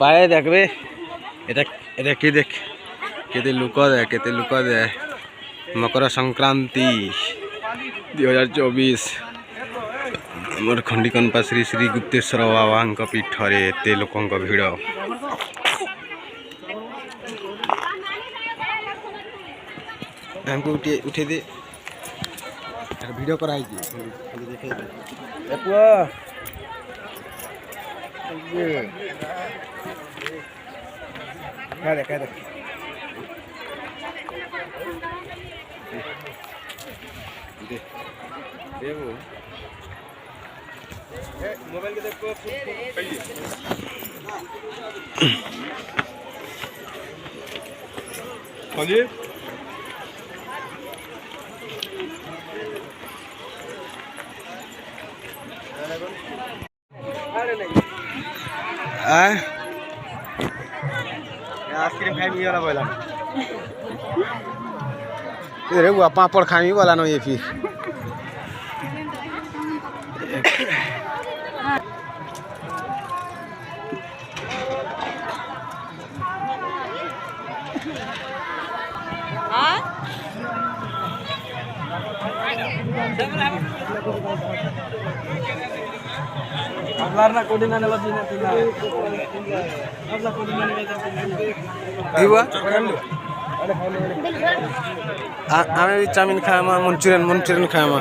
পায়ে দেখবে এটা এটা কি দেখ কেতে লুক দে মকর সংক্রান্তি 2024 আমার খଣ୍ଡিকনপা শ্ରୀ ଶ୍ରୀ ଗୁପ୍ତେଶ୍ୱର ବାବାଙ୍କ ପୀଠରେ ଏତେ ଲୋକଙ୍କ ଭିଡ଼। हमको उठे दे वीडियो कराई मोबाइल के देखो आइसक्रीम खाई वाला बोला अरे वो पापड़ खाई वाला ना ये फिर Ablarna kodina nela dina tina. Abla kodina nela tina. Iwa? Ame भी चाउमीन खाया मा मंचूरियन खाया मा।